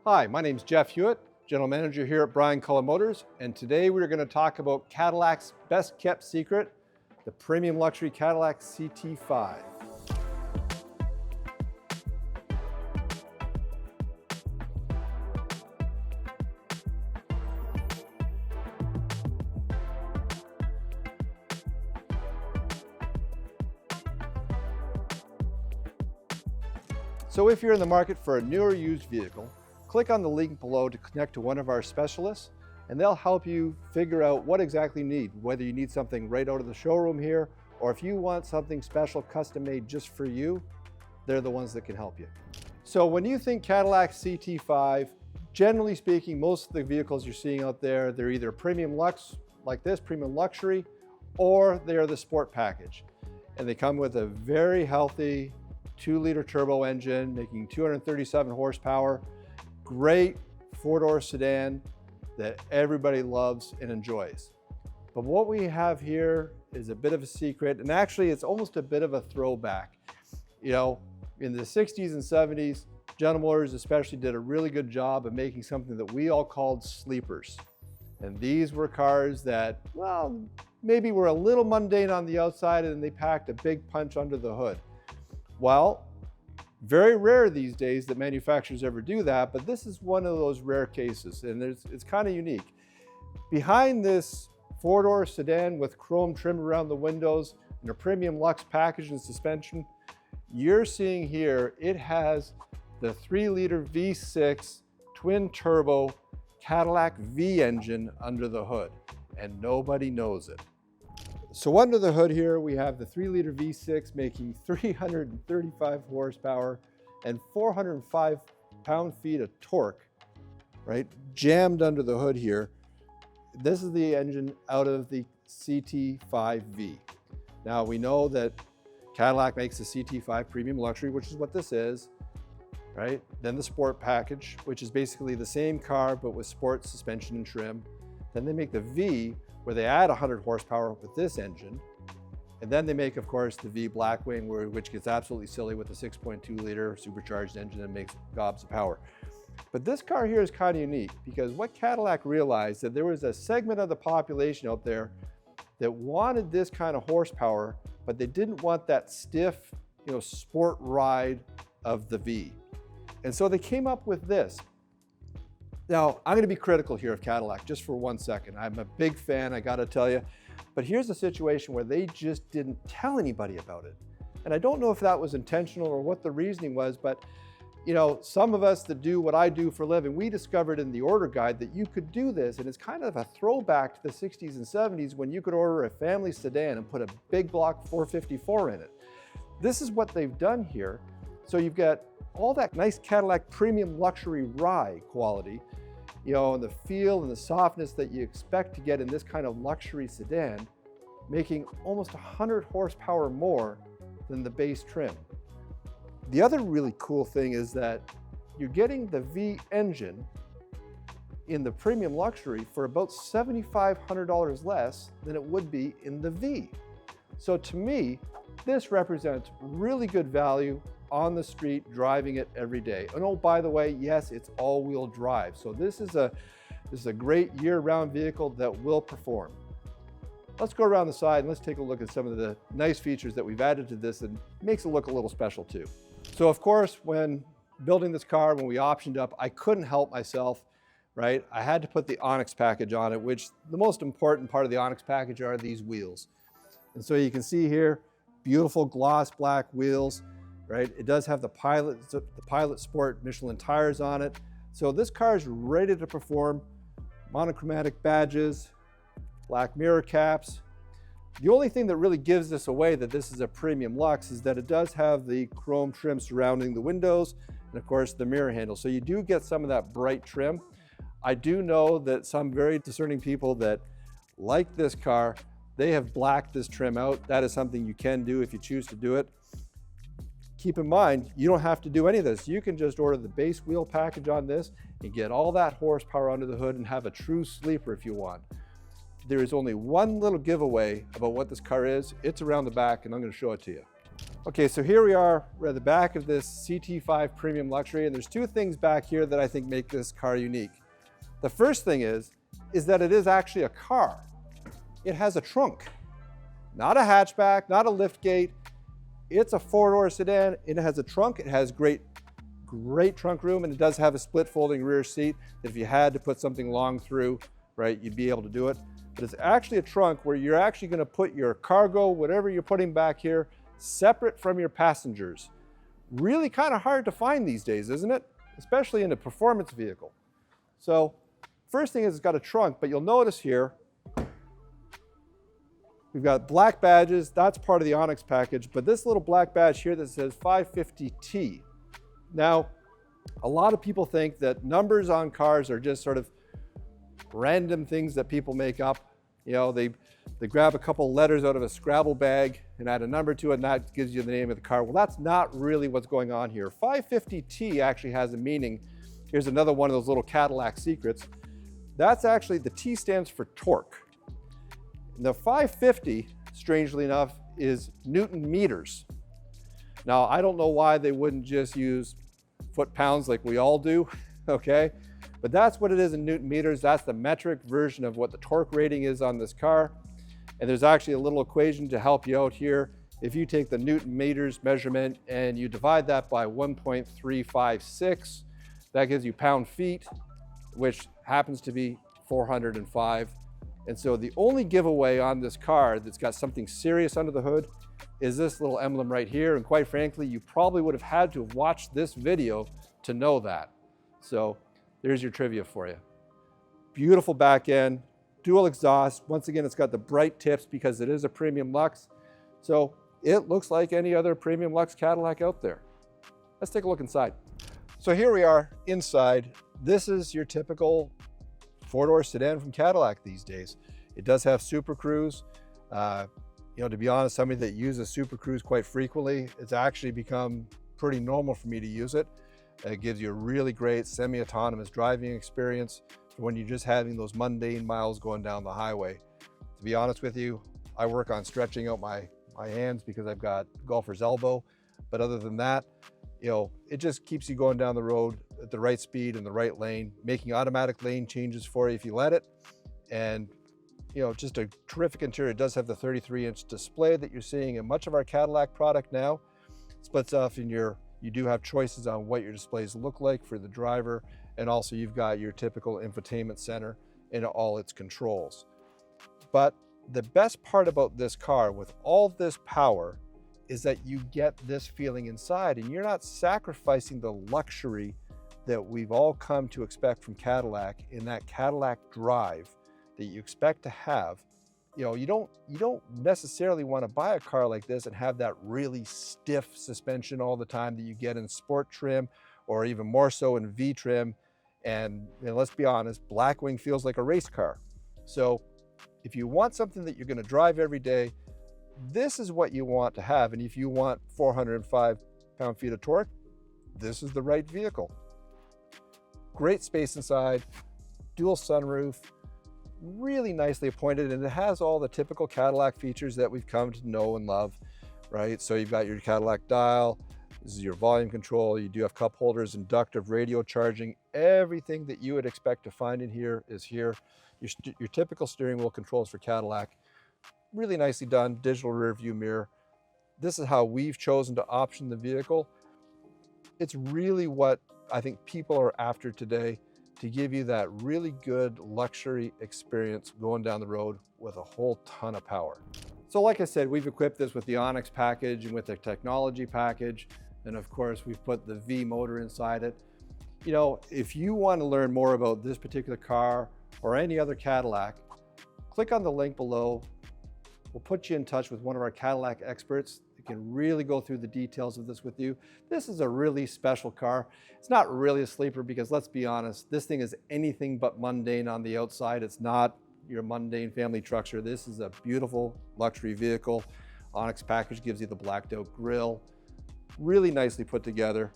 Hi, my name's Jeff Hewitt, General Manager here at Bryan Color Motors, and today we're going to talk about Cadillac's best kept secret, the premium luxury Cadillac CT5. So if you're in the market for a new or used vehicle, click on the link below to connect to one of our specialists, and they'll help you figure out what exactly you need, whether you need something right out of the showroom here, or if you want something special custom made just for you, they're the ones that can help you. So when you think Cadillac CT5, generally speaking, most of the vehicles you're seeing out there, they're either premium lux, like this, premium luxury, or they're the sport package. And they come with a very healthy 2-liter turbo engine, making 237 horsepower, great 4-door sedan that everybody loves and enjoys. But what we have here is a bit of a secret, and actually it's almost a bit of a throwback. You know, in the 60s and 70s, General Motors especially did a really good job of making something that we all called sleepers. And these were cars that, well, maybe were a little mundane on the outside and they packed a big punch under the hood. Well, very rare these days that manufacturers ever do that, but this is one of those rare cases, and it's kind of unique. Behind this 4-door sedan with chrome trim around the windows and a premium luxe package and suspension, you're seeing here, it has the 3-liter V6 twin turbo Cadillac V engine under the hood, and nobody knows it. So under the hood here, we have the 3-liter V6 making 335 horsepower and 405 pound-feet of torque, right? Jammed under the hood here. This is the engine out of the CT5V. Now we know that Cadillac makes the CT5 Premium Luxury, which is what this is, right? Then the Sport Package, which is basically the same car, but with sport suspension and trim. Then they make the V, where they add 100 horsepower with this engine. And then they make, of course, the V Blackwing, which gets absolutely silly with the 6.2-liter supercharged engine and makes gobs of power. But this car here is kind of unique because what Cadillac realized that there was a segment of the population out there that wanted this kind of horsepower, but they didn't want that stiff, sport ride of the V. And so they came up with this. Now, I'm going to be critical here of Cadillac just for 1 second. I'm a big fan, I got to tell you. But here's a situation where they just didn't tell anybody about it. And I don't know if that was intentional or what the reasoning was, but some of us that do what I do for a living, we discovered in the order guide that you could do this, and it's kind of a throwback to the 60s and 70s when you could order a family sedan and put a big block 454 in it. This is what they've done here. So you've got all that nice Cadillac premium luxury ride quality, and the feel and the softness that you expect to get in this kind of luxury sedan, making almost 100 horsepower more than the base trim. The other really cool thing is that you're getting the V engine in the premium luxury for about $7,500 less than it would be in the V. So to me, this represents really good value on the street, driving it every day. And oh, by the way, yes, it's all-wheel drive. So this is a great year-round vehicle that will perform. Let's go around the side and let's take a look at some of the nice features that we've added to this and makes it look a little special too. So of course, when building this car, when we optioned up, I couldn't help myself, right? I had to put the Onyx package on it, which the most important part of the Onyx package are these wheels. And so you can see here, beautiful gloss black wheels. Right? It does have the Pilot Sport Michelin tires on it. So this car is ready to perform. Monochromatic badges, black mirror caps. The only thing that really gives this away that this is a premium luxe is that it does have the chrome trim surrounding the windows and of course the mirror handle. So you do get some of that bright trim. I do know that some very discerning people that like this car, they have blacked this trim out. That is something you can do if you choose to do it. Keep in mind, you don't have to do any of this. You can just order the base wheel package on this and get all that horsepower under the hood and have a true sleeper if you want. There is only one little giveaway about what this car is. It's around the back and I'm going to show it to you. Okay, so here we are. We're at the back of this CT5 Premium Luxury, and there's two things back here that I think make this car unique. The first thing is that it is actually a car. It has a trunk, not a hatchback, not a liftgate. It's a four-door sedan. It has a trunk. It has great trunk room, and it does have a split folding rear seat that if you had to put something long through, right, you'd be able to do it. But it's actually a trunk where you're actually going to put your cargo, whatever you're putting back here, separate from your passengers. Really kind of hard to find these days, isn't it? Especially in a performance vehicle. So first thing is it's got a trunk, but you'll notice here, we've got black badges. That's part of the Onyx package, but this little black badge here that says 550T. Now, a lot of people think that numbers on cars are just sort of random things that people make up. You know, they grab a couple letters out of a Scrabble bag and add a number to it, and that gives you the name of the car. Well, that's not really what's going on here. 550T actually has a meaning. Here's another one of those little Cadillac secrets. That's actually, the T stands for torque. The 550, strangely enough, is Newton meters. Now, I don't know why they wouldn't just use foot-pounds like we all do, okay? But that's what it is in Newton meters. That's the metric version of what the torque rating is on this car. And there's actually a little equation to help you out here. If you take the Newton meters measurement and you divide that by 1.356, that gives you pound-feet, which happens to be 405. And so the only giveaway on this car that's got something serious under the hood is this little emblem right here. And quite frankly, you probably would have had to have watched this video to know that. So there's your trivia for you. Beautiful back end, dual exhaust. Once again, it's got the bright tips because it is a premium Lux. So it looks like any other premium Lux Cadillac out there. Let's take a look inside. So here we are inside. This is your typical four-door sedan from Cadillac these days. It does have Super Cruise. You know, to be honest, somebody that uses Super Cruise quite frequently, it's actually become pretty normal for me to use it. It gives you a really great semi-autonomous driving experience for when you're just having those mundane miles going down the highway. To be honest with you, I work on stretching out my hands because I've got golfer's elbow. But other than that, you know, it just keeps you going down the road at the right speed in the right lane, making automatic lane changes for you if you let it. And, you know, just a terrific interior. It does have the 33-inch display that you're seeing in much of our Cadillac product now. It splits off in you do have choices on what your displays look like for the driver. And also you've got your typical infotainment center and all its controls. But the best part about this car with all this power is that you get this feeling inside, and you're not sacrificing the luxury that we've all come to expect from Cadillac in that Cadillac drive that you expect to have. You know, you don't necessarily want to buy a car like this and have that really stiff suspension all the time that you get in sport trim, or even more so in V trim. And you know, let's be honest, Blackwing feels like a race car. So if you want something that you're going to drive every day, this is what you want to have. And if you want 405 pound-feet of torque, this is the right vehicle. Great space inside, dual sunroof, really nicely appointed, and it has all the typical Cadillac features that we've come to know and love, right? So you've got your Cadillac dial, this is your volume control, you do have cup holders, inductive radio charging, everything that you would expect to find in here is here. Your typical steering wheel controls for Cadillac, really nicely done, digital rear view mirror. This is how we've chosen to option the vehicle. It's really what I think people are after today, to give you that really good luxury experience going down the road with a whole ton of power. So like I said, we've equipped this with the Onyx package and with the technology package. And of course, we've put the V motor inside it. You know, if you want to learn more about this particular car or any other Cadillac, click on the link below. We'll put you in touch with one of our Cadillac experts that can really go through the details of this with you. This is a really special car. It's not really a sleeper because, let's be honest, this thing is anything but mundane on the outside. It's not your mundane family truckster. This is a beautiful luxury vehicle. Onyx package gives you the blacked out grille. Really nicely put together.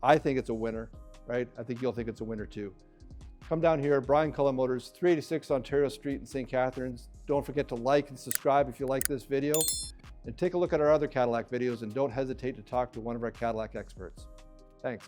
I think it's a winner, right? I think you'll think it's a winner too. Come down here, Brian Cullen Motors, 386 Ontario Street in St. Catharines. Don't forget to like and subscribe if you like this video. And take a look at our other Cadillac videos and don't hesitate to talk to one of our Cadillac experts. Thanks.